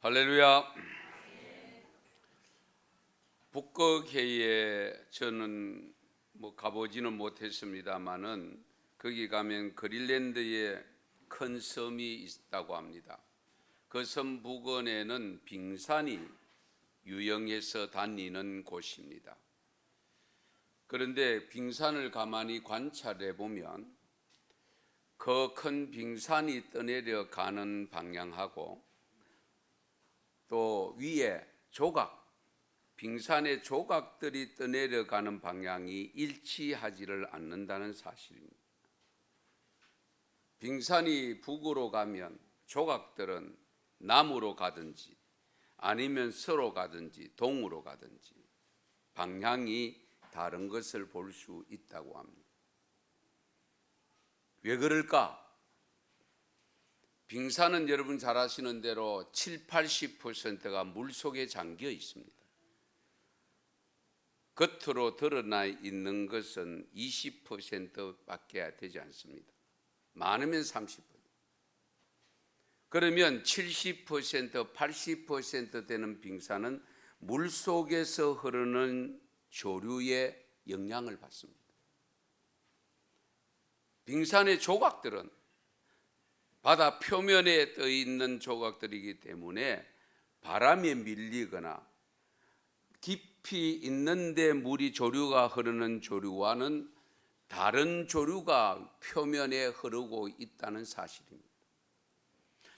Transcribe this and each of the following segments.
할렐루야. 북극해에 저는 가보지는 못했습니다만은 거기 가면 그린란드에 큰 섬이 있다고 합니다. 그 섬 부근에는 빙산이 유영해서 다니는 곳입니다. 그런데 빙산을 가만히 관찰해 보면 그 큰 빙산이 떠내려 가는 방향하고 또 위에 빙산의 조각들이 떠내려가는 방향이 일치하지를 않는다는 사실입니다. 빙산이 북으로 가면 조각들은 남으로 가든지 아니면 서로 가든지 동으로 가든지 방향이 다른 것을 볼 수 있다고 합니다. 왜 그럴까? 빙산은 여러분 잘 아시는 대로 70~80%가 물속에 잠겨 있습니다. 겉으로 드러나 있는 것은 20%밖에 되지 않습니다. 많으면 30%. 그러면 70%, 80% 되는 빙산은 물속에서 흐르는 조류의 영향을 받습니다. 빙산의 조각들은 바다 표면에 떠 있는 조각들이기 때문에 바람에 밀리거나 깊이 있는데 물이 조류가 흐르는 조류와는 다른 조류가 표면에 흐르고 있다는 사실입니다.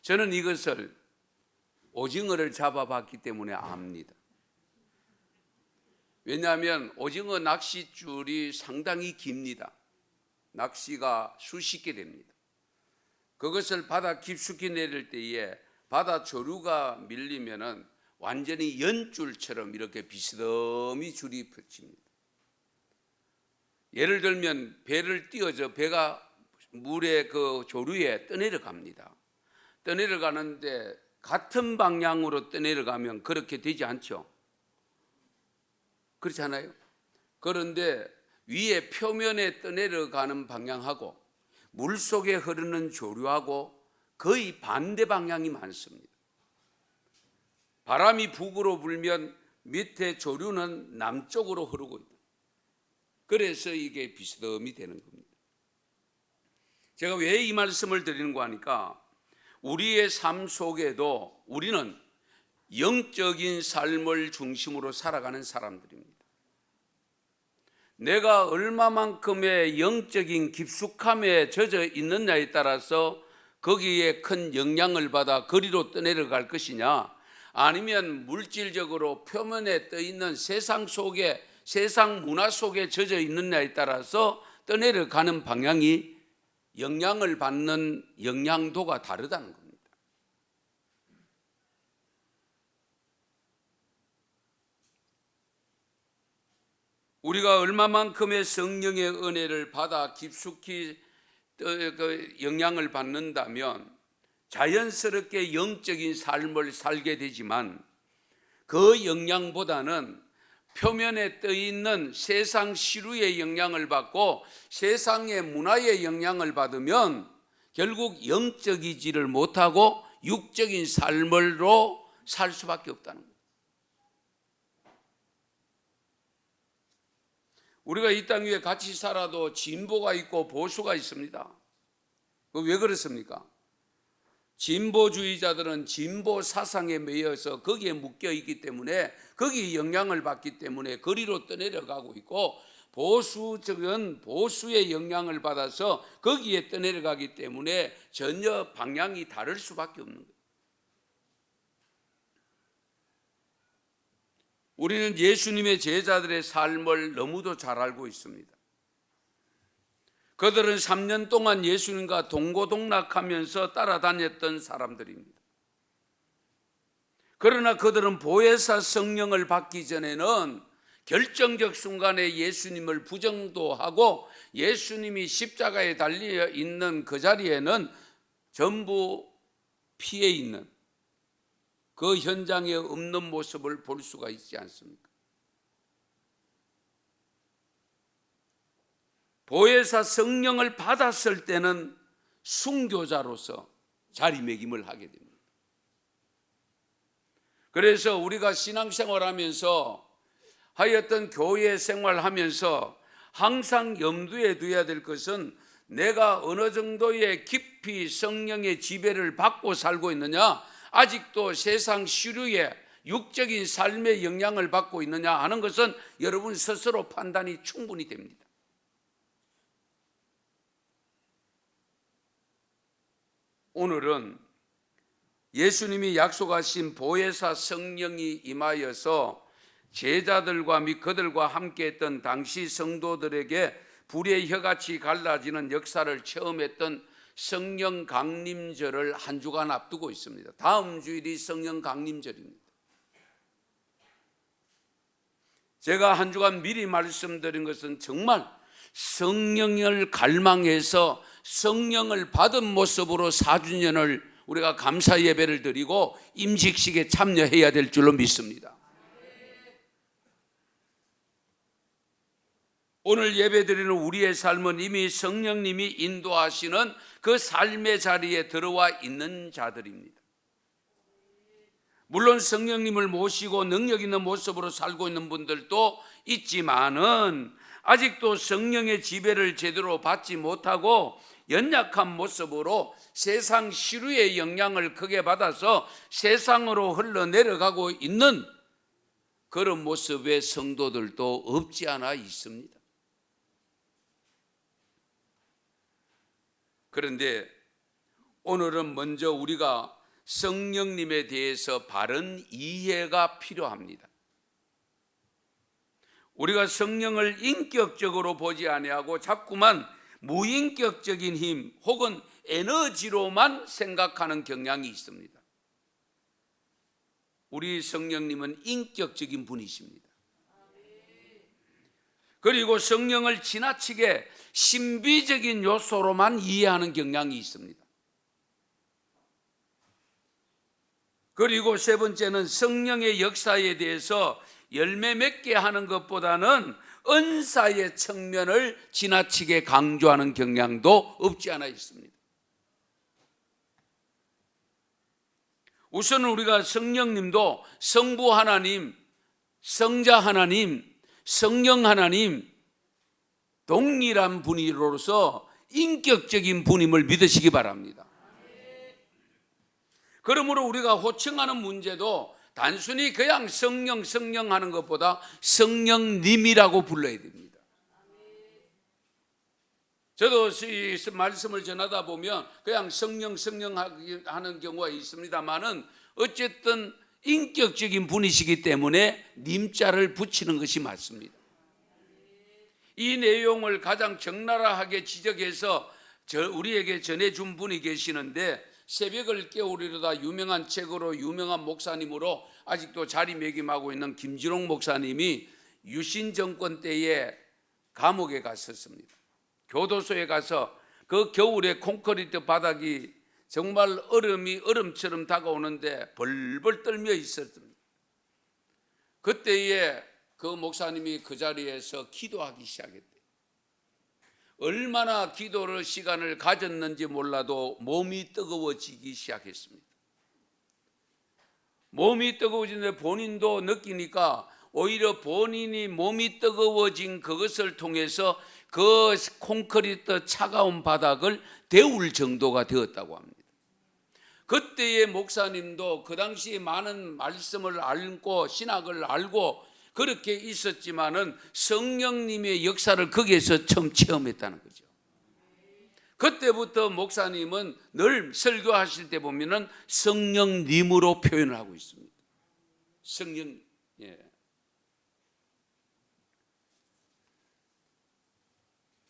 저는 이것을 오징어를 잡아봤기 때문에 압니다. 왜냐하면 오징어 낚싯줄이 상당히 깁니다. 낚시가 수십 개 됩니다. 그것을 바다 깊숙이 내릴 때에 바다 조류가 밀리면은 완전히 연줄처럼 이렇게 비스듬히 줄이 펼칩니다. 예를 들면 배를 띄워서 배가 물의 그 조류에 떠내려갑니다. 떠내려가는데 같은 방향으로 떠내려가면 그렇게 되지 않죠. 그렇지 않아요? 그런데 위에 표면에 떠내려가는 방향하고 물속에 흐르는 조류하고 거의 반대 방향이 많습니다. 바람이 북으로 불면 밑에 조류는 남쪽으로 흐르고 있다. 그래서 이게 비스듬히 되는 겁니다. 제가 왜 이 말씀을 드리는가 하니까 우리의 삶 속에도 우리는 영적인 삶을 중심으로 살아가는 사람들입니다. 내가 얼마만큼의 영적인 깊숙함에 젖어 있느냐에 따라서 거기에 큰 영향을 받아 거리로 떠내려갈 것이냐, 아니면 물질적으로 표면에 떠 있는 세상 속에, 세상 문화 속에 젖어 있느냐에 따라서 떠내려가는 방향이 영향을 받는 영향도가 다르다는 겁니다. 우리가 얼마만큼의 성령의 은혜를 받아 깊숙이 영향을 받는다면 자연스럽게 영적인 삶을 살게 되지만 그 영향보다는 표면에 떠 있는 세상 시류의 영향을 받고 세상의 문화의 영향을 받으면 결국 영적이지를 못하고 육적인 삶으로 살 수밖에 없다는 거예요. 우리가 이 땅 위에 같이 살아도 진보가 있고 보수가 있습니다. 왜 그렇습니까? 진보주의자들은 진보 사상에 매여서 거기에 묶여 있기 때문에 거기에 영향을 받기 때문에 거리로 떠내려가고 있고, 보수적은 보수의 영향을 받아서 거기에 떠내려가기 때문에 전혀 방향이 다를 수밖에 없는 거예요. 우리는 예수님의 제자들의 삶을 너무도 잘 알고 있습니다. 그들은 3년 동안 예수님과 동고동락하면서 따라다녔던 사람들입니다. 그러나 그들은 보혜사 성령을 받기 전에는 결정적 순간에 예수님을 부정도 하고 예수님이 십자가에 달려 있는 그 자리에는 전부 피해 있는 그 현장에 없는 모습을 볼 수가 있지 않습니까? 보혜사 성령을 받았을 때는 순교자로서 자리매김을 하게 됩니다. 그래서 우리가 신앙생활하면서 하여튼 교회 생활하면서 항상 염두에 두어야 될 것은 내가 어느 정도의 깊이 성령의 지배를 받고 살고 있느냐, 아직도 세상 시류의 육적인 삶의 영향을 받고 있느냐 하는 것은 여러분 스스로 판단이 충분히 됩니다. 오늘은 예수님이 약속하신 보혜사 성령이 임하여서 제자들과 및 그들과 함께했던 당시 성도들에게 불의 혀같이 갈라지는 역사를 체험했던 성령 강림절을 한 주간 앞두고 있습니다. 다음 주일이 성령 강림절입니다. 제가 한 주간 미리 말씀드린 것은 정말 성령을 갈망해서 성령을 받은 모습으로 4주년을 우리가 감사 예배를 드리고 임직식에 참여해야 될 줄로 믿습니다. 오늘 예배드리는 우리의 삶은 이미 성령님이 인도하시는 그 삶의 자리에 들어와 있는 자들입니다. 물론 성령님을 모시고 능력 있는 모습으로 살고 있는 분들도 있지만은 아직도 성령의 지배를 제대로 받지 못하고 연약한 모습으로 세상 시류의 영향을 크게 받아서 세상으로 흘러내려가고 있는 그런 모습의 성도들도 없지 않아 있습니다. 그런데 오늘은 먼저 우리가 성령님에 대해서 바른 이해가 필요합니다. 우리가 성령을 인격적으로 보지 아니하고 자꾸만 무인격적인 힘 혹은 에너지로만 생각하는 경향이 있습니다. 우리 성령님은 인격적인 분이십니다. 그리고 성령을 지나치게 신비적인 요소로만 이해하는 경향이 있습니다. 그리고 세 번째는 성령의 역사에 대해서 열매 맺게 하는 것보다는 은사의 측면을 지나치게 강조하는 경향도 없지 않아 있습니다. 우선 우리가 성령님도 성부 하나님, 성자 하나님, 성령 하나님 동일한 분이로서 인격적인 분임을 믿으시기 바랍니다. 그러므로 우리가 호칭하는 문제도 단순히 그냥 성령 하는 것보다 성령님이라고 불러야 됩니다. 저도 이 말씀을 전하다 보면 그냥 성령 하는 경우가 있습니다만은 어쨌든 인격적인 분이시기 때문에 님자를 붙이는 것이 맞습니다. 이 내용을 가장 적나라하게 지적해서 우리에게 전해준 분이 계시는데 새벽을 깨우리로다 유명한 책으로 유명한 목사님으로 아직도 자리매김하고 있는 김지롱 목사님이 유신 정권 때에 감옥에 갔었습니다. 교도소에 가서 그 겨울에 콘크리트 바닥이 정말 얼음처럼 다가오는데 벌벌 떨며 있었습니다. 그때에 그 목사님이 그 자리에서 기도하기 시작했대요. 얼마나 기도를 시간을 가졌는지 몰라도 몸이 뜨거워지기 시작했습니다. 몸이 뜨거워지는데 본인도 느끼니까 오히려 본인이 몸이 뜨거워진 그것을 통해서 그 콘크리트 차가운 바닥을 데울 정도가 되었다고 합니다. 그때의 목사님도 그 당시에 많은 말씀을 알고 신학을 알고 그렇게 있었지만은 성령님의 역사를 거기에서 처음 체험했다는 거죠. 그때부터 목사님은 늘 설교하실 때 보면은 성령님으로 표현을 하고 있습니다. 성령,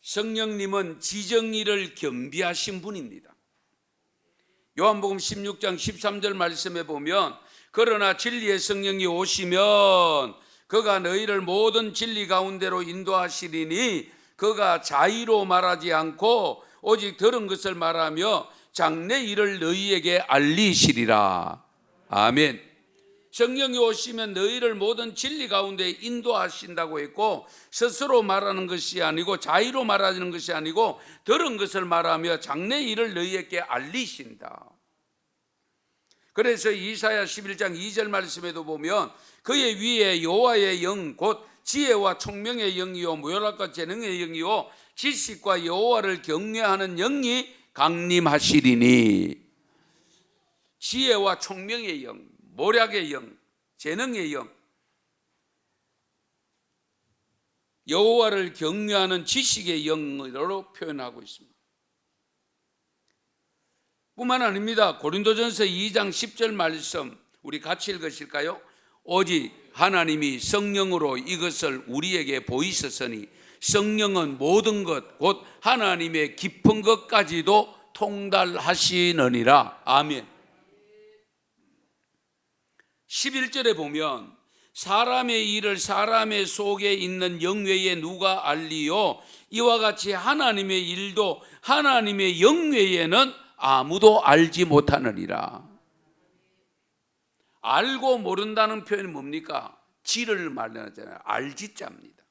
성령님은 지정의를 겸비하신 분입니다. 요한복음 16장 13절 말씀에 보면 그러나 진리의 성령이 오시면 그가 너희를 모든 진리 가운데로 인도하시리니 그가 자의로 말하지 않고 오직 들은 것을 말하며 장래 일을 너희에게 알리시리라. 아멘. 성령이 오시면 너희를 모든 진리 가운데 인도하신다고 했고 스스로 말하는 것이 아니고 자의로 말하는 것이 아니고 들은 것을 말하며 장래 일을 너희에게 알리신다. 그래서 이사야 11장 2절 말씀에도 보면 그의 위에 여호와의 영 곧 지혜와 총명의 영이요 무혈락과 재능의 영이요 지식과 여호와를 경외하는 영이 강림하시리니. 지혜와 총명의 영, 모략의 영, 재능의 영, 여호와를 경외하는 지식의 영으로 표현하고 있습니다. 뿐만 아닙니다. 고린도전서 2장 10절 말씀 우리 같이 읽으실까요? 오직 하나님이 성령으로 이것을 우리에게 보이셨으니 성령은 모든 것 곧 하나님의 깊은 것까지도 통달하시느니라. 아멘. 11절에 보면 사람의 일을 사람의 속에 있는 영 외에 누가 알리요? 이와 같이 하나님의 일도 하나님의 영 외에는 아무도 알지 못하느니라. 알고 모른다는 표현이 뭡니까? 지를 말하잖아요. 알지자입니다.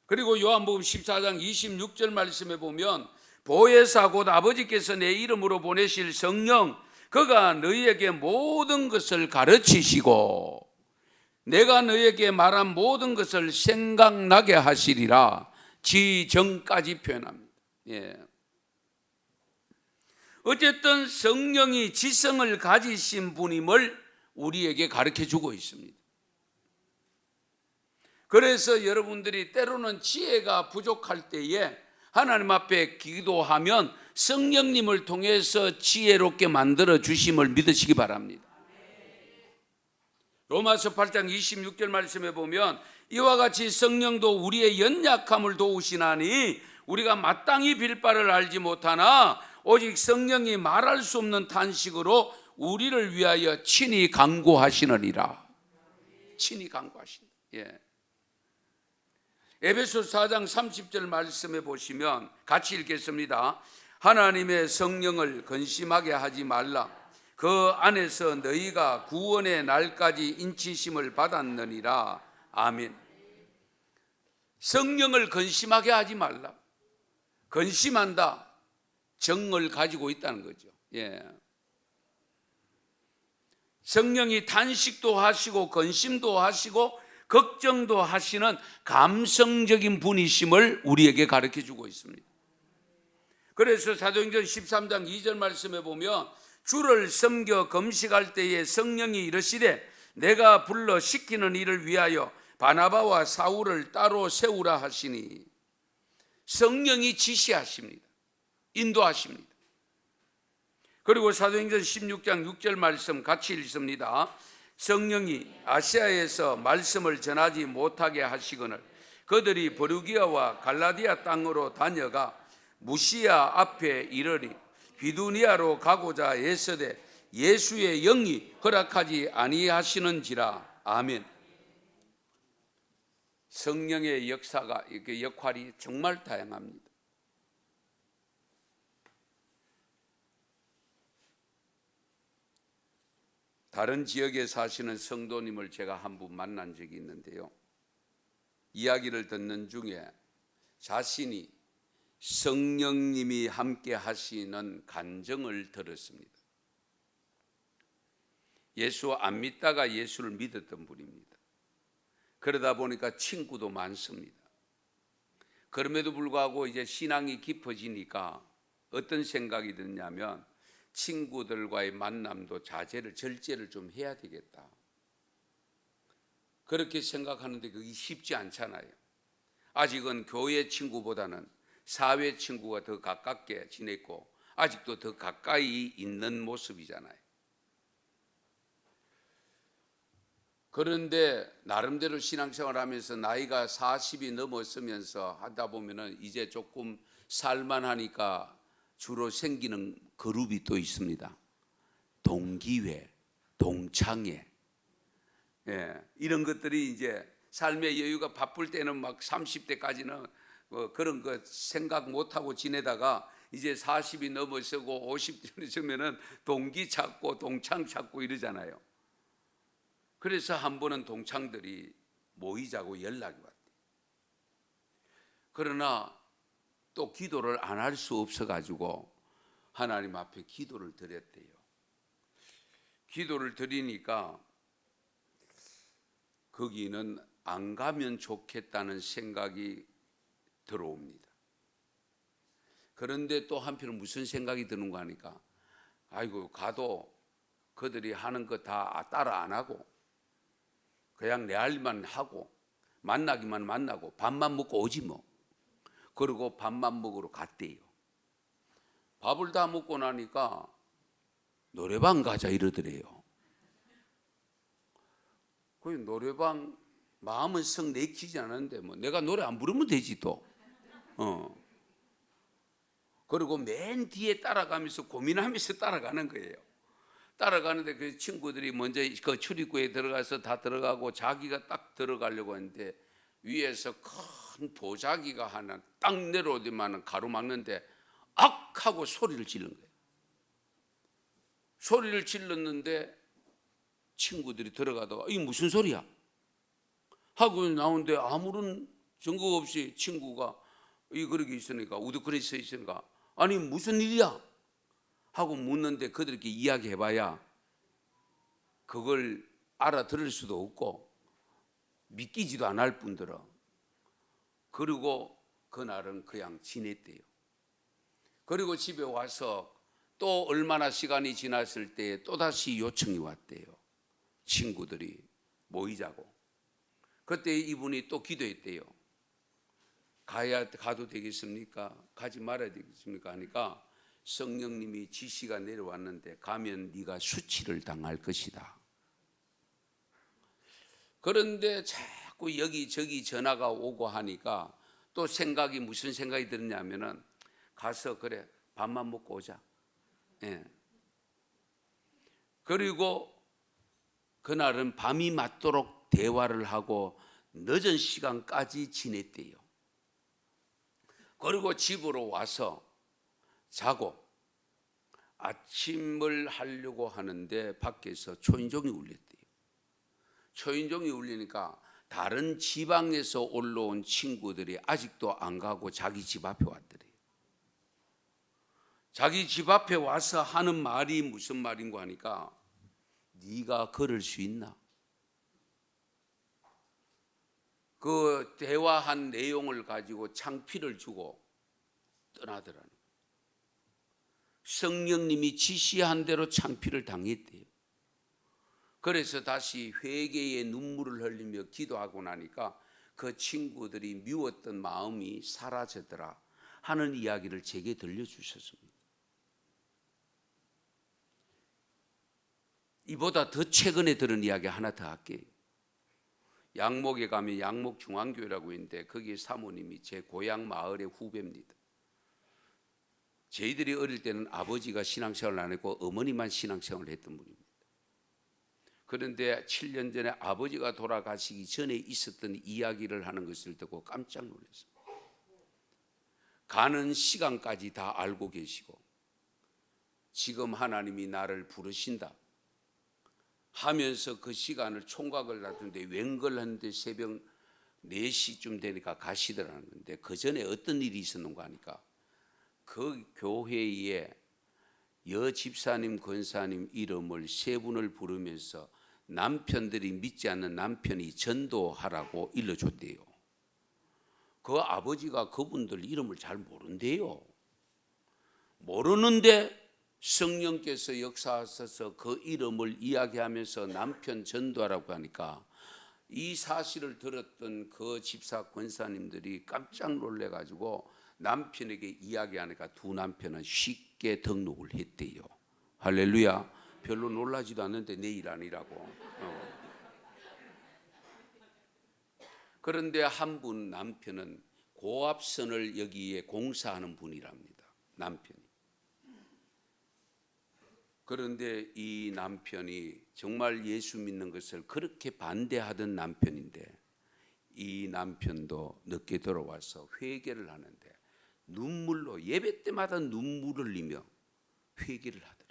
그리고 요한복음 14장 26절 말씀에 보면 보혜사 곧 아버지께서 내 이름으로 보내실 성령 그가 너희에게 모든 것을 가르치시고 내가 너희에게 말한 모든 것을 생각나게 하시리라. 지정까지 표현합니다. 예. 어쨌든 성령이 지성을 가지신 분임을 우리에게 가르쳐주고 있습니다. 그래서 여러분들이 때로는 지혜가 부족할 때에 하나님 앞에 기도하면 성령님을 통해서 지혜롭게 만들어 주심을 믿으시기 바랍니다. 로마서 8장 26절 말씀에 보면 이와 같이 성령도 우리의 연약함을 도우시나니 우리가 마땅히 빌 바를 알지 못하나 오직 성령이 말할 수 없는 탄식으로 우리를 위하여 친히 간구하시느니라. 친히 간구하시느니라. 예. 에베소서 4장 30절 말씀에 보시면 같이 읽겠습니다. 하나님의 성령을 근심하게 하지 말라. 그 안에서 너희가 구원의 날까지 인치심을 받았느니라. 아멘. 성령을 근심하게 하지 말라. 근심한다. 정을 가지고 있다는 거죠. 예. 성령이 탄식도 하시고 근심도 하시고 걱정도 하시는 감성적인 분이심을 우리에게 가르쳐 주고 있습니다. 그래서 사도행전 13장 2절 말씀에 보면 주를 섬겨 금식할 때에 성령이 이르시되 내가 불러 시키는 일을 위하여 바나바와 사울을 따로 세우라 하시니 성령이 지시하십니다. 인도하십니다. 그리고 사도행전 16장 6절 말씀 같이 읽습니다. 성령이 아시아에서 말씀을 전하지 못하게 하시거늘 그들이 버루기아와 갈라디아 땅으로 다녀가 무시아 앞에 이르리 비두니아로 가고자 애쓰되 예수의 영이 허락하지 아니하시는지라. 아멘. 성령의 역사가 역할이 정말 다양합니다. 다른 지역에 사시는 성도님을 제가 한 분 만난 적이 있는데요. 이야기를 듣는 중에 자신이 성령님이 함께 하시는 간증을 들었습니다. 예수 안 믿다가 예수를 믿었던 분입니다. 그러다 보니까 친구도 많습니다. 그럼에도 불구하고 이제 신앙이 깊어지니까 어떤 생각이 드냐면 친구들과의 만남도 절제를 좀 해야 되겠다. 그렇게 생각하는데 그게 쉽지 않잖아요. 아직은 교회 친구보다는 사회 친구가 더 가깝게 지냈고 아직도 더 가까이 있는 모습이잖아요. 그런데 나름대로 신앙생활을 하면서 나이가 40이 넘었으면서 하다 보면은 이제 조금 살만하니까 주로 생기는 그룹이 또 있습니다. 동기회, 동창회. 예, 이런 것들이 이제 삶의 여유가 바쁠 때는 막 30대까지는 그런 거 생각 못하고 지내다가 이제 40이 넘어서고 50대 되면은 동기 찾고 동창 찾고 이러잖아요. 그래서 한 번은 동창들이 모이자고 연락이 왔대요. 그러나 또 기도를 안 할 수 없어가지고 하나님 앞에 기도를 드렸대요. 기도를 드리니까 거기는 안 가면 좋겠다는 생각이 들어옵니다. 그런데 또 한편은 무슨 생각이 드는가 하니까 아이고 가도 그들이 하는 거 다 따라 안 하고 그냥 내 할 일만 하고 만나기만 만나고 밥만 먹고 오지 뭐. 그리고 밥만 먹으러 갔대요. 밥을 다 먹고 나니까 노래방 가자 이러더래요. 그 노래방 마음은 썩 내키지 않았는데 뭐 내가 노래 안 부르면 되지 또. 그리고 맨 뒤에 따라가면서 고민하면서 따라가는 거예요. 따라가는데 그 친구들이 먼저 그 출입구에 들어가서 다 들어가고 자기가 딱 들어가려고 했는데 위에서 큰 도자기가 하나 딱 내려오더만 가로막는데 악 하고 소리를 지른 거예요. 소리를 질렀는데 친구들이 들어가다가 이게 무슨 소리야? 하고 나오는데 아무런 증거 없이 친구가 이 그렇게 있으니까 우두커니 서 있으니까 아니 무슨 일이야? 하고 묻는데 그들께 이야기해봐야 그걸 알아들을 수도 없고 믿기지도 않을 뿐더러 그리고 그날은 그냥 지냈대요. 그리고 집에 와서 또 얼마나 시간이 지났을 때 또다시 요청이 왔대요. 친구들이 모이자고. 그때 이분이 또 기도했대요. 가도 되겠습니까? 가지 말아야 되겠습니까? 하니까 성령님이 지시가 내려왔는데 가면 네가 수치를 당할 것이다. 그런데 자꾸 여기저기 전화가 오고 하니까 또 생각이 무슨 생각이 들었냐면은 가서 그래 밥만 먹고 오자. 예. 그리고 그날은 밤이 맞도록 대화를 하고 늦은 시간까지 지냈대요. 그리고 집으로 와서 자고 아침을 하려고 하는데 밖에서 초인종이 울렸대요. 초인종이 울리니까 다른 지방에서 올라온 친구들이 아직도 안 가고 자기 집 앞에 왔더래요. 자기 집 앞에 와서 하는 말이 무슨 말인가 하니까 네가 걸을 수 있나? 그 대화한 내용을 가지고 창피를 주고 떠나더라는 거예요. 성령님이 지시한 대로 창피를 당했대요. 그래서 다시 회개의 눈물을 흘리며 기도하고 나니까 그 친구들이 미웠던 마음이 사라졌더라 하는 이야기를 제게 들려주셨습니다. 이보다 더 최근에 들은 이야기 하나 더 할게요. 양목에 가면 양목중앙교회라고 있는데 거기 사모님이 제 고향 마을의 후배입니다. 저희들이 어릴 때는 아버지가 신앙생활을 안 했고 어머니만 신앙생활을 했던 분입니다. 그런데 7년 전에 아버지가 돌아가시기 전에 있었던 이야기를 하는 것을 듣고 깜짝 놀랐습니다. 가는 시간까지 다 알고 계시고 지금 하나님이 나를 부르신다 하면서 그 시간을 총각을 놨는데 웬걸하는데 새벽 4시쯤 되니까 가시더라는 건데 그 전에 어떤 일이 있었는가 하니까 그 교회에 여 집사님 권사님 이름을 세 분을 부르면서 남편들이 믿지 않는 남편이 전도하라고 일러줬대요. 그 아버지가 그분들 이름을 잘 모른대요. 모르는데 성령께서 역사하셔서 그 이름을 이야기하면서 남편 전도하라고 하니까 이 사실을 들었던 그 집사 권사님들이 깜짝 놀래가지고 남편에게 이야기하니까 두 남편은 쉽게 등록을 했대요. 할렐루야. 별로 놀라지도 않는데 내 일 아니라고. 그런데 한 분 남편은 고압선을 여기에 공사하는 분이랍니다. 남편이. 그런데 이 남편이 정말 예수 믿는 것을 그렇게 반대하던 남편인데 이 남편도 늦게 들어와서 회개를 하는데 눈물로 예배 때마다 눈물을 흘리며 회개를 하더라.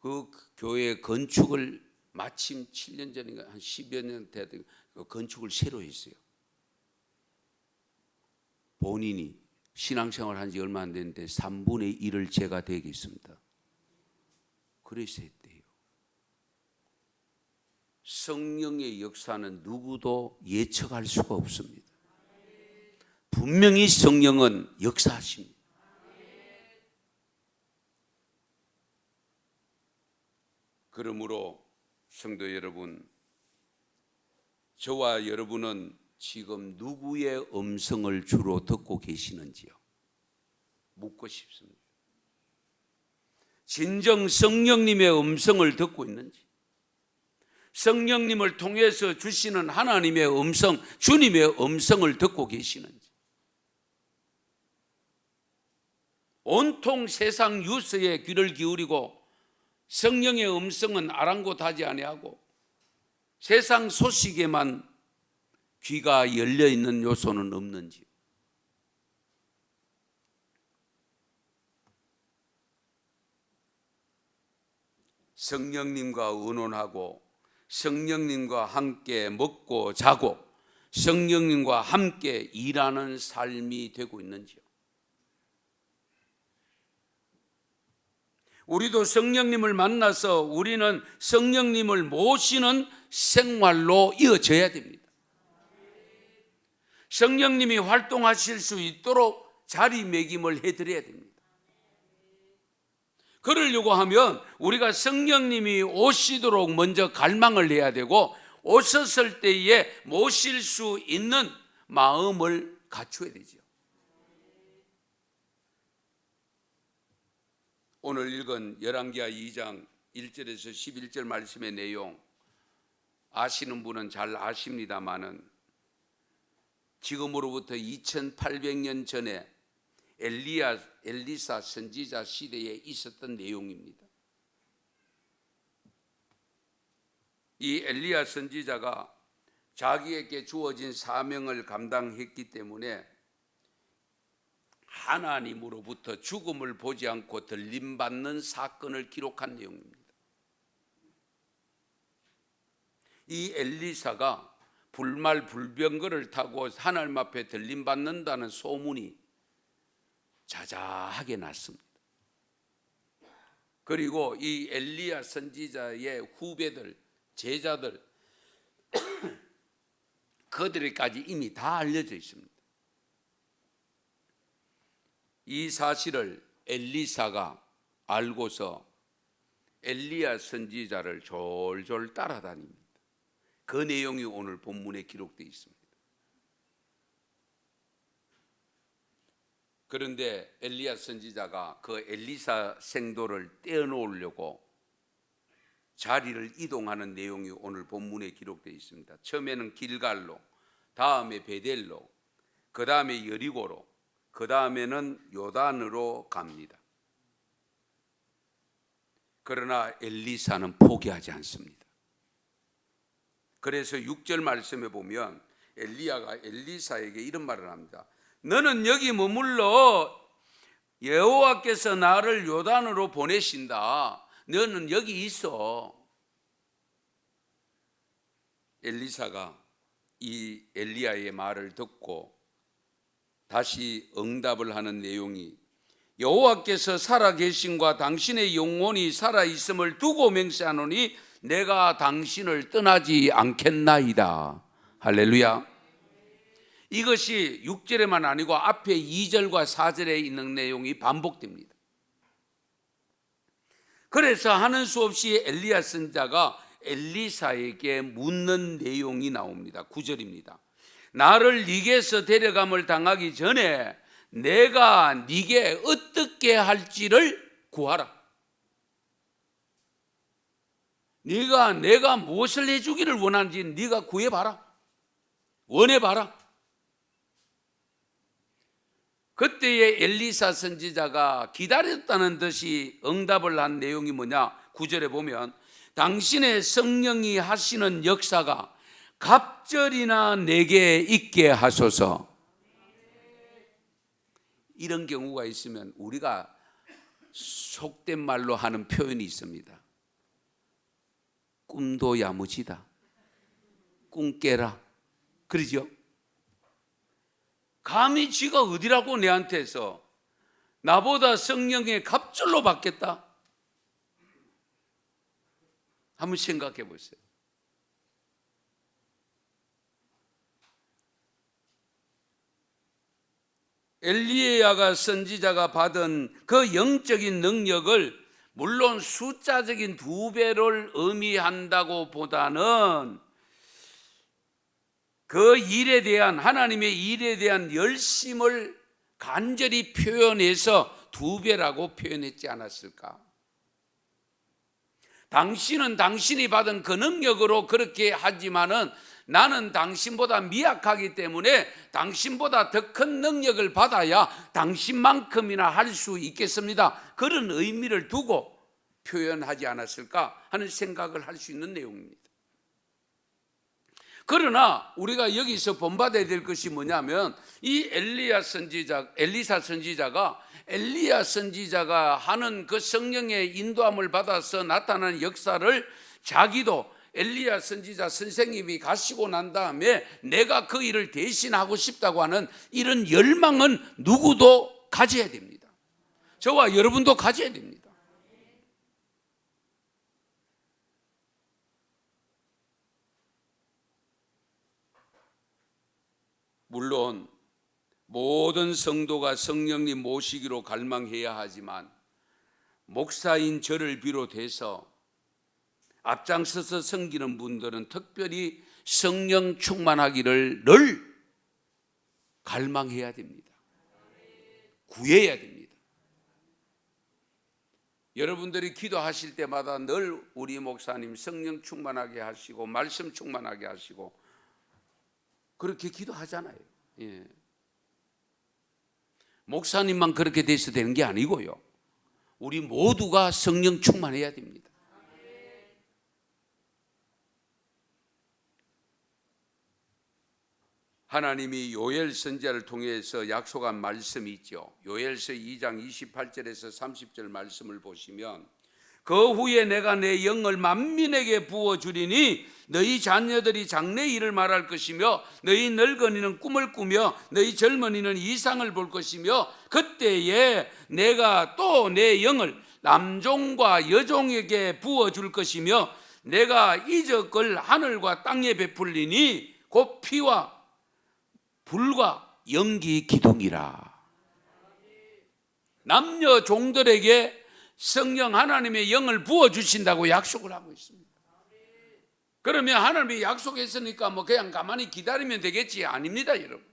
그 교회 건축을 마침 7년 전인가 한 10여 년 되던 그 건축을 새로 했어요. 본인이 신앙생활 한 지 얼마 안 됐는데 3분의 1을 제가 되겠습니다. 그래서 했대요. 성령의 역사는 누구도 예측할 수가 없습니다. 분명히 성령은 역사하십니다. 그러므로 성도 여러분, 저와 여러분은 지금 누구의 음성을 주로 듣고 계시는지요? 묻고 싶습니다. 진정 성령님의 음성을 듣고 있는지, 성령님을 통해서 주시는 하나님의 음성, 주님의 음성을 듣고 계시는지, 온통 세상 뉴스에 귀를 기울이고 성령의 음성은 아랑곳하지 아니하고 세상 소식에만 귀가 열려 있는 요소는 없는지. 성령님과 의논하고 성령님과 함께 먹고 자고 성령님과 함께 일하는 삶이 되고 있는지요? 우리도 성령님을 만나서 우리는 성령님을 모시는 생활로 이어져야 됩니다. 성령님이 활동하실 수 있도록 자리매김을 해드려야 됩니다. 그러려고 하면 우리가 성령님이 오시도록 먼저 갈망을 해야 되고 오셨을 때에 모실 수 있는 마음을 갖춰야 되죠. 오늘 읽은 열왕기하 2장 1절에서 11절 말씀의 내용 아시는 분은 잘 아십니다마는 지금으로부터 2800년 전에 엘리사 선지자 시대에 있었던 내용입니다. 이 엘리야 선지자가 자기에게 주어진 사명을 감당했기 때문에 하나님으로부터 죽음을 보지 않고 들림받는 사건을 기록한 내용입니다. 이 엘리사가 불말 불병거를 타고 하나님 앞에 들림받는다는 소문이 자자하게 났습니다. 그리고 이 엘리야 선지자의 후배들, 제자들 그들에게까지 이미 다 알려져 있습니다. 이 사실을 엘리사가 알고서 엘리야 선지자를 졸졸 따라다닙니다. 그 내용이 오늘 본문에 기록되어 있습니다. 그런데 엘리야 선지자가 그 엘리사 생도를 떼어놓으려고 자리를 이동하는 내용이 오늘 본문에 기록되어 있습니다. 처음에는 길갈로, 다음에 베델로, 그 다음에 여리고로, 그 다음에는 요단으로 갑니다. 그러나 엘리사는 포기하지 않습니다. 그래서 6절 말씀에 보면 엘리야가 엘리사에게 이런 말을 합니다. 너는 여기 머물러 여호와께서 나를 요단으로 보내신다. 너는 여기 있어. 엘리사가 이 엘리야의 말을 듣고 다시 응답을 하는 내용이 여호와께서 살아계심과 당신의 영혼이 살아있음을 두고 맹세하노니 내가 당신을 떠나지 않겠나이다. 할렐루야. 이것이 6절에만 아니고 앞에 2절과 4절에 있는 내용이 반복됩니다. 그래서 하는 수 없이 엘리야 선지자가 엘리사에게 묻는 내용이 나옵니다. 9절입니다. 나를 네게서 데려감을 당하기 전에 내가 네게 어떻게 할지를 구하라. 내가 무엇을 해주기를 원하는지 네가 구해봐라. 원해봐라. 그때의 엘리사 선지자가 기다렸다는 듯이 응답을 한 내용이 뭐냐? 9절에 보면 당신의 성령이 하시는 역사가 갑절이나 내게 있게 하소서. 이런 경우가 있으면 우리가 속된 말로 하는 표현이 있습니다. 꿈도 야무지다. 꿈 깨라. 그러죠? 감히 지가 어디라고 내한테서 나보다 성령의 갑절로 받겠다? 한번 생각해 보세요. 엘리야가 선지자가 받은 그 영적인 능력을 물론 숫자적인 2배를 의미한다고 보다는 그 일에 대한, 하나님의 일에 대한 열심을 간절히 표현해서 2배라고 표현했지 않았을까? 당신은 당신이 받은 그 능력으로 그렇게 하지만은 나는 당신보다 미약하기 때문에 당신보다 더 큰 능력을 받아야 당신만큼이나 할 수 있겠습니다. 그런 의미를 두고 표현하지 않았을까 하는 생각을 할 수 있는 내용입니다. 그러나 우리가 여기서 본받아야 될 것이 뭐냐면 이 엘리사 선지자가 엘리야 선지자가 하는 그 성령의 인도함을 받아서 나타나는 역사를 자기도 엘리야 선지자 선생님이 가시고 난 다음에 내가 그 일을 대신하고 싶다고 하는 이런 열망은 누구도 가져야 됩니다. 저와 여러분도 가져야 됩니다. 물론 모든 성도가 성령님 모시기로 갈망해야 하지만 목사인 저를 비롯해서 앞장서서 섬기는 분들은 특별히 성령 충만하기를 늘 갈망해야 됩니다. 구해야 됩니다. 여러분들이 기도하실 때마다 늘 우리 목사님 성령 충만하게 하시고 말씀 충만하게 하시고 그렇게 기도하잖아요. 예. 목사님만 그렇게 돼서 되는 게 아니고요. 우리 모두가 성령 충만해야 됩니다. 하나님이 요엘 선지자를 통해서 약속한 말씀이 있죠. 요엘서 2장 28절에서 30절 말씀을 보시면 그 후에 내가 내 영을 만민에게 부어주리니 너희 자녀들이 장래 일을 말할 것이며 너희 늙은이는 꿈을 꾸며 너희 젊은이는 이상을 볼 것이며 그때에 내가 또 내 영을 남종과 여종에게 부어줄 것이며 내가 이적을 하늘과 땅에 베풀리니 곧 피와 불과 연기 기둥이라. 남녀 종들에게 성령 하나님의 영을 부어주신다고 약속을 하고 있습니다. 그러면 하나님이 약속했으니까 뭐 그냥 가만히 기다리면 되겠지? 아닙니다, 여러분.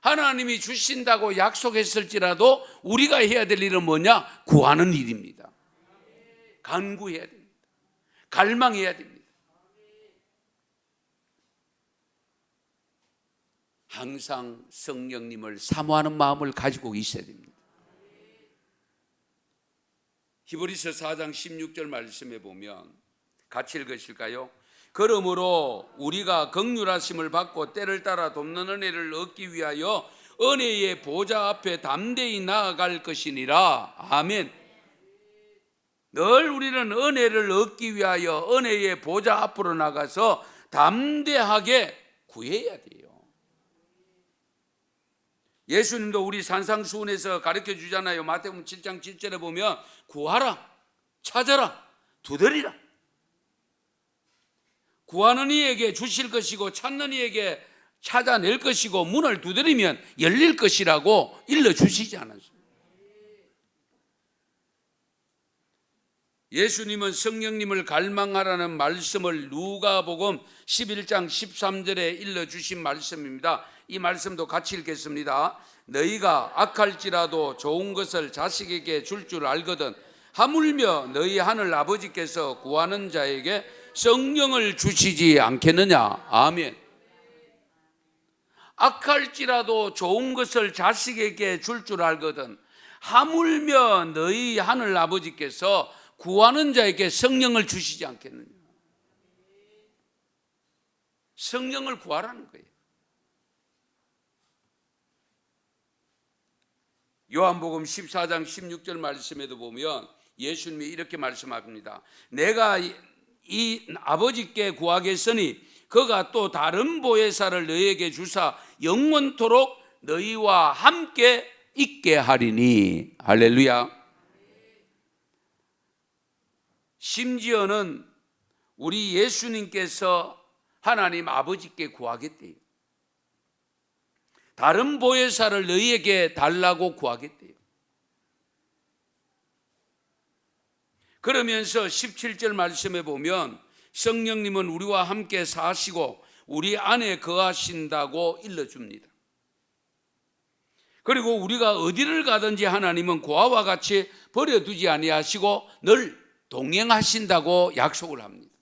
하나님이 주신다고 약속했을지라도 우리가 해야 될 일은 뭐냐? 구하는 일입니다. 간구해야 됩니다. 갈망해야 됩니다. 항상 성령님을 사모하는 마음을 가지고 있어야 됩니다. 히브리서 4장 16절 말씀에 보면 같이 읽으실까요? 그러므로 우리가 긍휼하심을 받고 때를 따라 돕는 은혜를 얻기 위하여 은혜의 보좌 앞에 담대히 나아갈 것이니라. 아멘. 늘 우리는 은혜를 얻기 위하여 은혜의 보좌 앞으로 나가서 담대하게 구해야 돼요. 예수님도 우리 산상수훈에서 가르쳐 주잖아요. 마태복음 7장 7절에 보면 구하라, 찾아라, 두드리라. 구하는 이에게 주실 것이고 찾는 이에게 찾아낼 것이고 문을 두드리면 열릴 것이라고 일러주시지 않았습니까? 예수님은 성령님을 갈망하라는 말씀을 누가복음 11장 13절에 일러주신 말씀입니다. 이 말씀도 같이 읽겠습니다. 너희가 악할지라도 좋은 것을 자식에게 줄 줄 알거든 하물며 너희 하늘 아버지께서 구하는 자에게 성령을 주시지 않겠느냐. 아멘. 악할지라도 좋은 것을 자식에게 줄 줄 알거든 하물며 너희 하늘 아버지께서 구하는 자에게 성령을 주시지 않겠느냐. 성령을 구하라는 거예요. 요한복음 14장 16절 말씀에도 보면 예수님이 이렇게 말씀합니다. 내가 이 아버지께 구하겠으니 그가 또 다른 보혜사를 너희에게 주사 영원토록 너희와 함께 있게 하리니. 할렐루야. 심지어는 우리 예수님께서 하나님 아버지께 구하겠대요. 다른 보혜사를 너희에게 달라고 구하겠대요. 그러면서 17절 말씀에 보면 성령님은 우리와 함께 사시고 우리 안에 거하신다고 일러줍니다. 그리고 우리가 어디를 가든지 하나님은 고아와 같이 버려두지 아니하시고 늘 동행하신다고 약속을 합니다.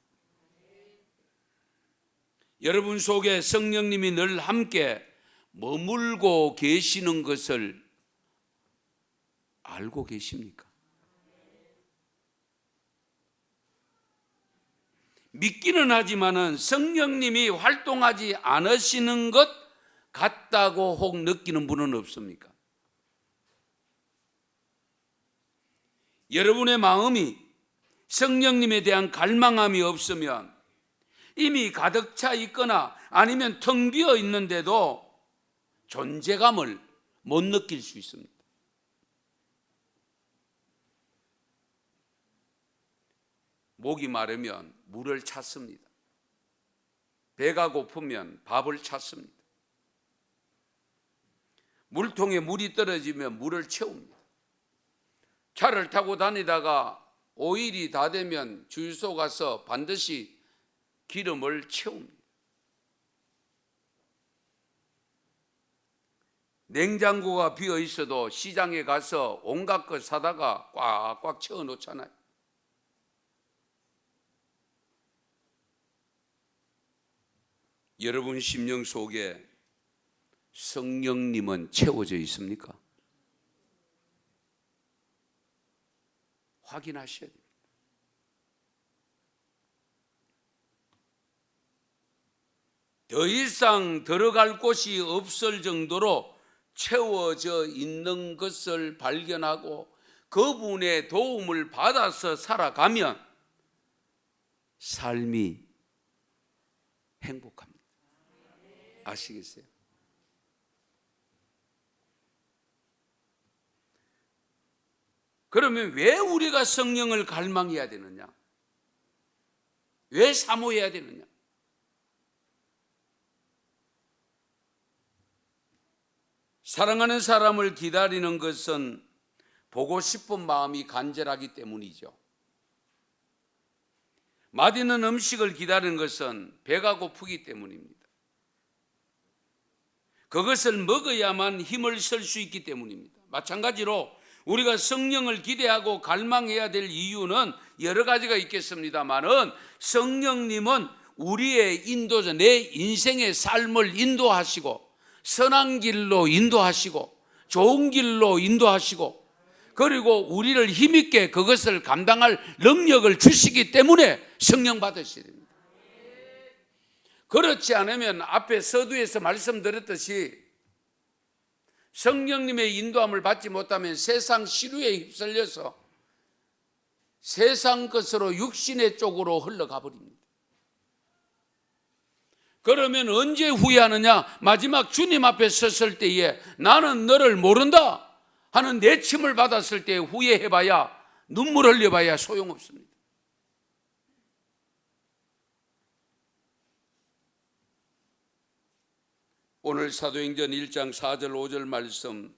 여러분 속에 성령님이 늘 함께 머물고 계시는 것을 알고 계십니까? 믿기는 하지만은 성령님이 활동하지 않으시는 것 같다고 혹 느끼는 분은 없습니까? 여러분의 마음이 성령님에 대한 갈망함이 없으면 이미 가득 차 있거나 아니면 텅 비어 있는데도 존재감을 못 느낄 수 있습니다. 목이 마르면 물을 찾습니다. 배가 고프면 밥을 찾습니다. 물통에 물이 떨어지면 물을 채웁니다. 차를 타고 다니다가 오일이 다 되면 주유소 가서 반드시 기름을 채웁니다. 냉장고가 비어 있어도 시장에 가서 온갖 것 사다가 꽉꽉 채워 놓잖아요. 여러분 심령 속에 성령님은 채워져 있습니까? 확인하셔야 됩니다. 더 이상 들어갈 곳이 없을 정도로 채워져 있는 것을 발견하고 그분의 도움을 받아서 살아가면 삶이 행복합니다. 아시겠어요? 그러면 왜 우리가 성령을 갈망해야 되느냐? 왜 사모해야 되느냐? 사랑하는 사람을 기다리는 것은 보고 싶은 마음이 간절하기 때문이죠. 맛있는 음식을 기다리는 것은 배가 고프기 때문입니다. 그것을 먹어야만 힘을 쓸 수 있기 때문입니다. 마찬가지로 우리가 성령을 기대하고 갈망해야 될 이유는 여러 가지가 있겠습니다만은 성령님은 우리의 인도자, 내 인생의 삶을 인도하시고 선한 길로 인도하시고 좋은 길로 인도하시고 그리고 우리를 힘있게 그것을 감당할 능력을 주시기 때문에 성령 받으셔야 됩니다. 그렇지 않으면 앞에 서두에서 말씀드렸듯이 성령님의 인도함을 받지 못하면 세상 시류에 휩쓸려서 세상 것으로 육신의 쪽으로 흘러가 버립니다. 그러면 언제 후회하느냐? 마지막 주님 앞에 섰을 때에 나는 너를 모른다 하는 내침을 받았을 때 후회해봐야 눈물 흘려봐야 소용없습니다. 오늘 사도행전 1장 4절 5절 말씀,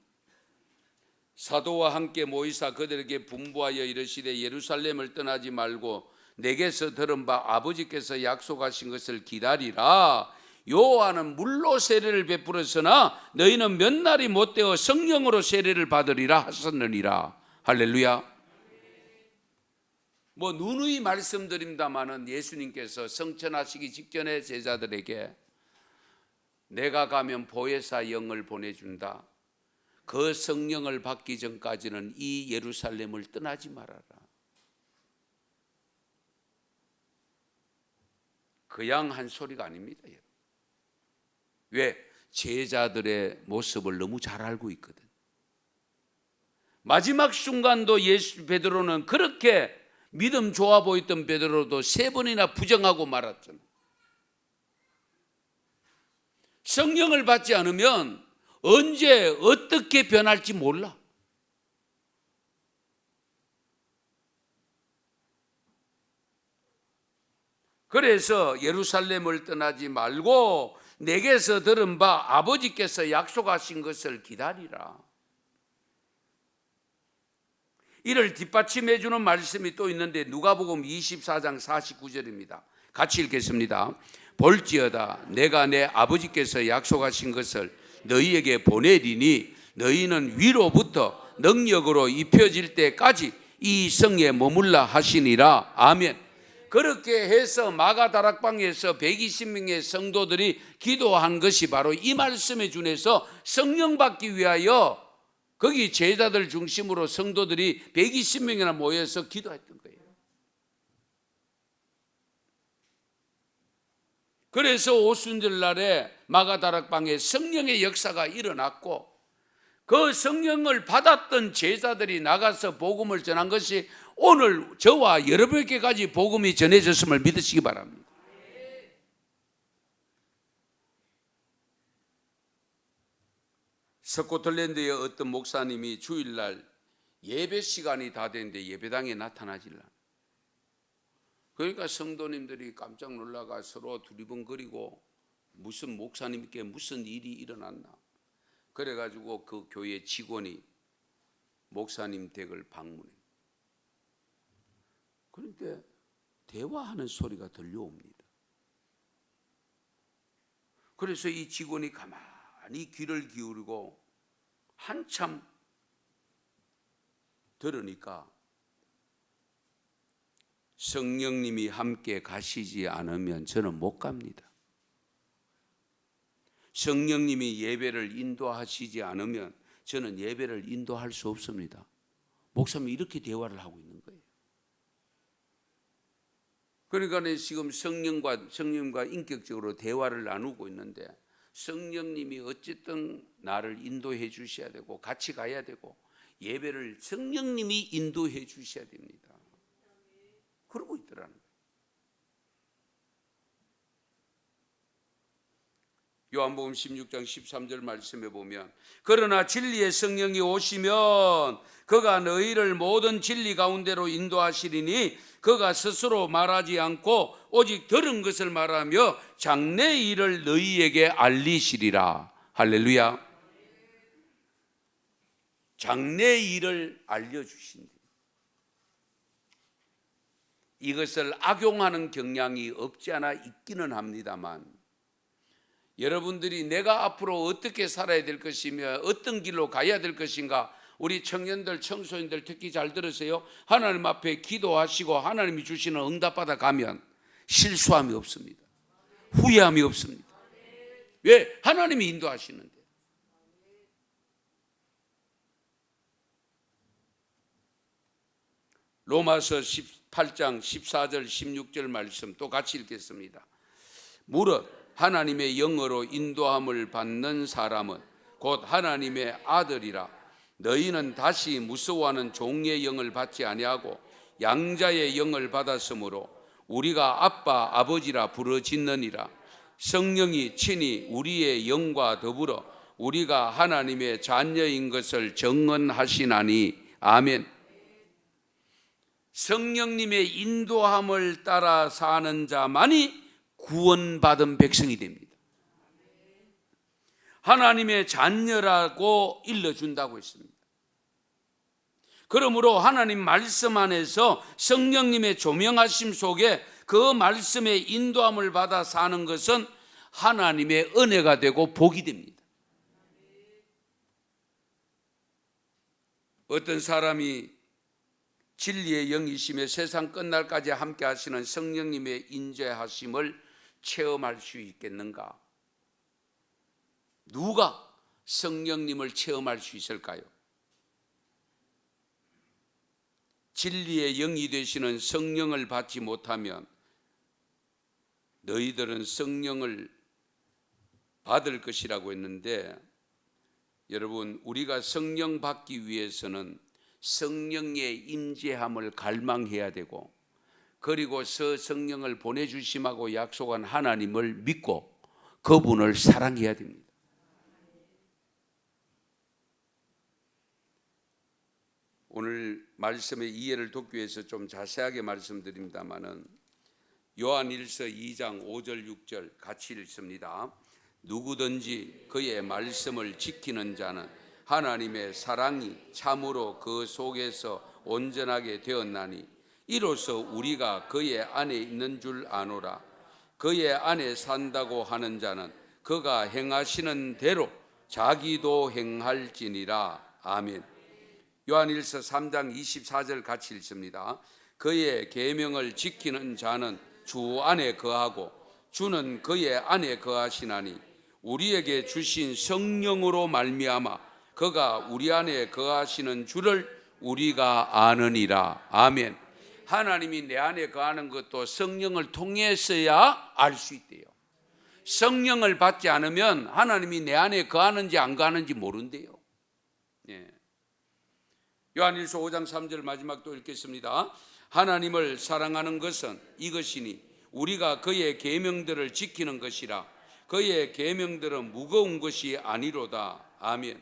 사도와 함께 모이사 그들에게 분부하여 이르시되 예루살렘을 떠나지 말고 내게서 들은 바 아버지께서 약속하신 것을 기다리라. 요한은 물로 세례를 베풀었으나 너희는 몇 날이 못되어 성령으로 세례를 받으리라 하셨느니라. 할렐루야. 누누이 말씀드립니다마는 예수님께서 성천하시기 직전에 제자들에게 내가 가면 보혜사 영을 보내준다. 그 성령을 받기 전까지는 이 예루살렘을 떠나지 말아라. 그냥 한 소리가 아닙니다. 왜? 제자들의 모습을 너무 잘 알고 있거든. 마지막 순간도 베드로는 그렇게 믿음 좋아 보였던 베드로도 3번이나 부정하고 말았잖아. 성령을 받지 않으면 언제 어떻게 변할지 몰라. 그래서 예루살렘을 떠나지 말고 내게서 들은 바 아버지께서 약속하신 것을 기다리라. 이를 뒷받침해 주는 말씀이 또 있는데 누가복음 24장 49절입니다. 같이 읽겠습니다. 볼지어다 내가 내 아버지께서 약속하신 것을 너희에게 보내리니 너희는 위로부터 능력으로 입혀질 때까지 이 성에 머물라 하시니라. 아멘. 그렇게 해서 마가다락방에서 120명의 성도들이 기도한 것이 바로 이 말씀에 준해서 성령 받기 위하여 거기 제자들 중심으로 성도들이 120명이나 모여서 기도했던 거예요. 그래서 오순절날에 마가다락방에 성령의 역사가 일어났고 그 성령을 받았던 제자들이 나가서 복음을 전한 것이 오늘 저와 여러분에게까지 복음이 전해졌음을 믿으시기 바랍니다. 스코틀랜드의 어떤 목사님이 주일날 예배 시간이 다 됐는데 예배당에 나타나질 않아요. 그러니까 성도님들이 깜짝 놀라가 서로 두리번거리고 무슨 목사님께 무슨 일이 일어났나. 그래가지고 그 교회 직원이 목사님 댁을 방문해. 그런데 대화하는 소리가 들려옵니다. 그래서 이 직원이 가만히 귀를 기울이고 한참 들으니까 성령님이 함께 가시지 않으면 저는 못 갑니다. 성령님이 예배를 인도하시지 않으면 저는 예배를 인도할 수 없습니다. 목사님이 이렇게 대화를 하고 있는 거예요. 그러니까 지금 성령님과 인격적으로 대화를 나누고 있는데 성령님이 어쨌든 나를 인도해 주셔야 되고 같이 가야 되고 예배를 성령님이 인도해 주셔야 됩니다. 그러고 있더라는 거예요. 요한복음 16장 13절 말씀에 보면 그러나 진리의 성령이 오시면 그가 너희를 모든 진리 가운데로 인도하시리니 그가 스스로 말하지 않고 오직 들은 것을 말하며 장래 일을 너희에게 알리시리라. 할렐루야. 장래 일을 알려주신다. 이것을 악용하는 경향이 없지 않아 있기는 합니다만 여러분들이 내가 앞으로 어떻게 살아야 될 것이며 어떤 길로 가야 될 것인가, 우리 청년들, 청소년들 특히 잘 들으세요. 하나님 앞에 기도하시고 하나님이 주시는 응답받아 가면 실수함이 없습니다. 후회함이 없습니다. 왜? 하나님이 인도하시는데. 로마서 18장 14절 16절 말씀 또 같이 읽겠습니다. 무릇 하나님의 영으로 인도함을 받는 사람은 곧 하나님의 아들이라. 너희는 다시 무서워하는 종의 영을 받지 아니하고 양자의 영을 받았으므로 우리가 아빠 아버지라 부르짖느니라. 성령이 친히 우리의 영과 더불어 우리가 하나님의 자녀인 것을 증언하시나니. 아멘. 성령님의 인도함을 따라 사는 자만이 구원받은 백성이 됩니다. 하나님의 자녀라고 일러준다고 했습니다. 그러므로 하나님 말씀 안에서 성령님의 조명하심 속에 그 말씀의 인도함을 받아 사는 것은 하나님의 은혜가 되고 복이 됩니다. 어떤 사람이 진리의 영이시며 세상 끝날까지 함께 하시는 성령님의 인재하심을 체험할 수 있겠는가? 누가 성령님을 체험할 수 있을까요? 진리의 영이 되시는 성령을 받지 못하면 너희들은 성령을 받을 것이라고 했는데, 여러분, 우리가 성령 받기 위해서는 성령의 임재함을 갈망해야 되고, 그리고 성령을 보내주심하고 약속한 하나님을 믿고 그분을 사랑해야 됩니다. 오늘 말씀의 이해를 돕기 위해서 좀 자세하게 말씀드립니다마는 요한일서 2장 5절 6절 같이 읽습니다. 누구든지 그의 말씀을 지키는 자는 하나님의 사랑이 참으로 그 속에서 온전하게 되었나니 이로써 우리가 그의 안에 있는 줄 아노라. 그의 안에 산다고 하는 자는 그가 행하시는 대로 자기도 행할지니라. 아멘. 요한일서 3장 24절 같이 읽습니다. 그의 계명을 지키는 자는 주 안에 거하고 주는 그의 안에 거하시나니 우리에게 주신 성령으로 말미암아 그가 우리 안에 거하시는 줄을 우리가 아느니라. 아멘. 하나님이 내 안에 거하는 것도 성령을 통해서야 알 수 있대요. 성령을 받지 않으면 하나님이 내 안에 거하는지 안 거하는지 모른대요. 예. 요한일서 5장 3절 마지막 또 읽겠습니다. 하나님을 사랑하는 것은 이것이니 우리가 그의 계명들을 지키는 것이라. 그의 계명들은 무거운 것이 아니로다. 아멘.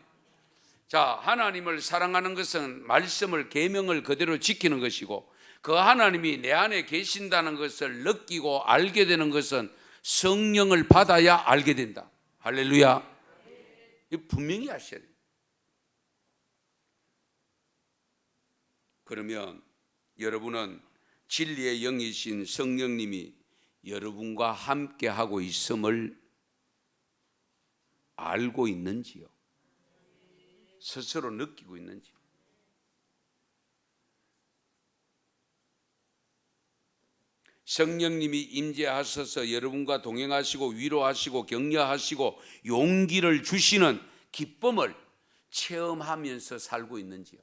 자, 하나님을 사랑하는 것은 말씀을 계명을 그대로 지키는 것이고 그 하나님이 내 안에 계신다는 것을 느끼고 알게 되는 것은 성령을 받아야 알게 된다. 할렐루야. 분명히 아셔야 돼요. 그러면 여러분은 진리의 영이신 성령님이 여러분과 함께 하고 있음을 알고 있는지요? 스스로 느끼고 있는지요? 성령님이 임재하셔서 여러분과 동행하시고 위로하시고 격려하시고 용기를 주시는 기쁨을 체험하면서 살고 있는지요?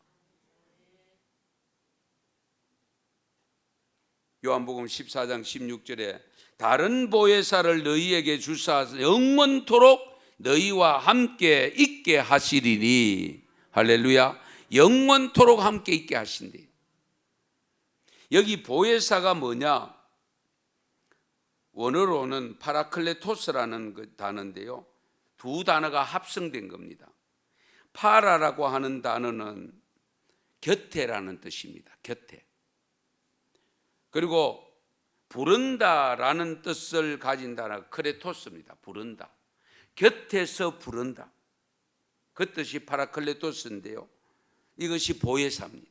요한복음 14장 16절에 다른 보혜사를 너희에게 주사 영원토록 너희와 함께 있게 하시리니. 할렐루야. 영원토록 함께 있게 하신대요. 여기 보혜사가 뭐냐? 원어로는 파라클레토스라는 그 단어인데요, 두 단어가 합성된 겁니다. 파라라고 하는 단어는 곁에라는 뜻입니다. 곁에. 그리고 부른다라는 뜻을 가진 단어가 크레토스입니다. 부른다. 곁에서 부른다. 그 뜻이 파라클레토스인데요, 이것이 보혜사입니다.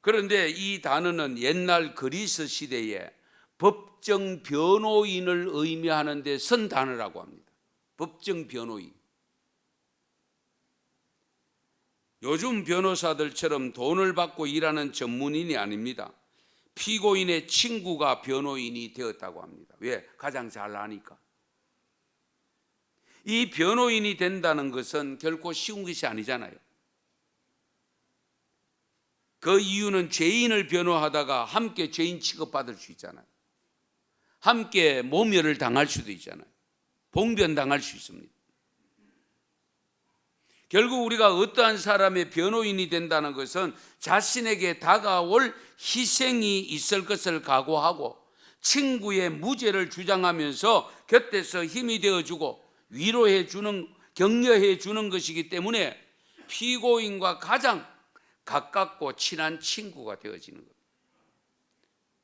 그런데 이 단어는 옛날 그리스 시대에 법정 변호인을 의미하는 데 쓴 단어라고 합니다. 법정 변호인. 요즘 변호사들처럼 돈을 받고 일하는 전문인이 아닙니다. 피고인의 친구가 변호인이 되었다고 합니다. 왜? 가장 잘 아니까. 이 변호인이 된다는 것은 결코 쉬운 것이 아니잖아요. 그 이유는 죄인을 변호하다가 함께 죄인 취급받을 수 있잖아요. 함께 모멸을 당할 수도 있잖아요. 봉변당할 수 있습니다. 결국 우리가 어떠한 사람의 변호인이 된다는 것은 자신에게 다가올 희생이 있을 것을 각오하고 친구의 무죄를 주장하면서 곁에서 힘이 되어주고 위로해 주는, 격려해 주는 것이기 때문에 피고인과 가장 가깝고 친한 친구가 되어지는 겁니다.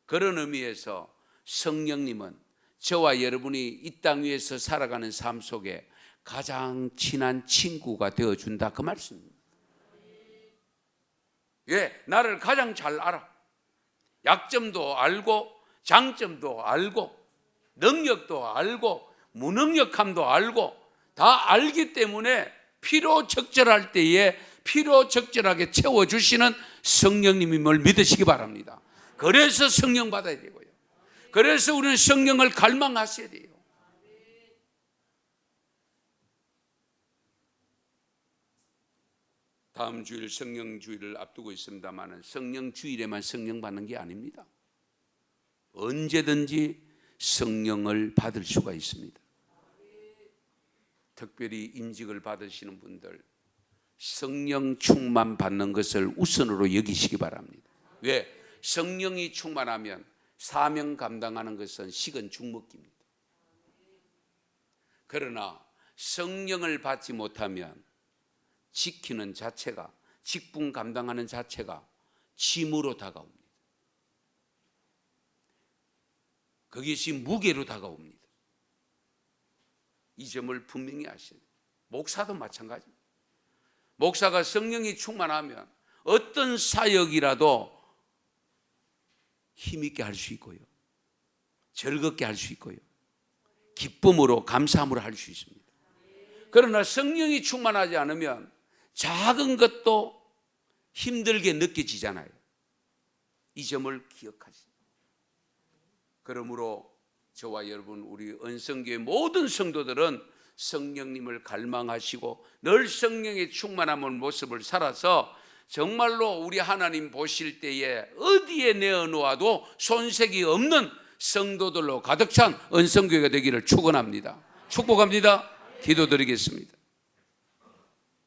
그런 의미에서 성령님은 저와 여러분이 이 땅 위에서 살아가는 삶 속에 가장 친한 친구가 되어준다, 그 말씀입니다. 예, 나를 가장 잘 알아. 약점도 알고 장점도 알고 능력도 알고 무능력함도 알고 다 알기 때문에 필요 적절할 때에 필요 적절하게 채워주시는 성령님임을 믿으시기 바랍니다. 그래서 성령 받아야 되고요. 그래서 우리는 성령을 갈망하셔야 돼요. 다음 주일 성령 주일을 앞두고 있습니다만 성령 주일에만 성령 받는 게 아닙니다. 언제든지 성령을 받을 수가 있습니다. 특별히 임직을 받으시는 분들 성령 충만 받는 것을 우선으로 여기시기 바랍니다. 왜? 성령이 충만하면 사명 감당하는 것은 식은 죽먹기입니다. 그러나 성령을 받지 못하면 지키는 자체가, 직분 감당하는 자체가 짐으로 다가옵니다. 그것이 무게로 다가옵니다. 이 점을 분명히 아셔야 돼요. 목사도 마찬가지입니다. 목사가 성령이 충만하면 어떤 사역이라도 힘있게 할 수 있고요, 즐겁게 할 수 있고요, 기쁨으로 감사함으로 할 수 있습니다. 그러나 성령이 충만하지 않으면 작은 것도 힘들게 느껴지잖아요. 이 점을 기억하시죠. 그러므로 저와 여러분, 우리 은성교회 모든 성도들은 성령님을 갈망하시고 늘 성령의 충만함의 모습을 살아서 정말로 우리 하나님 보실 때에 어디에 내어놓아도 손색이 없는 성도들로 가득 찬 은성교회가 되기를 축원합니다. 축복합니다. 기도드리겠습니다.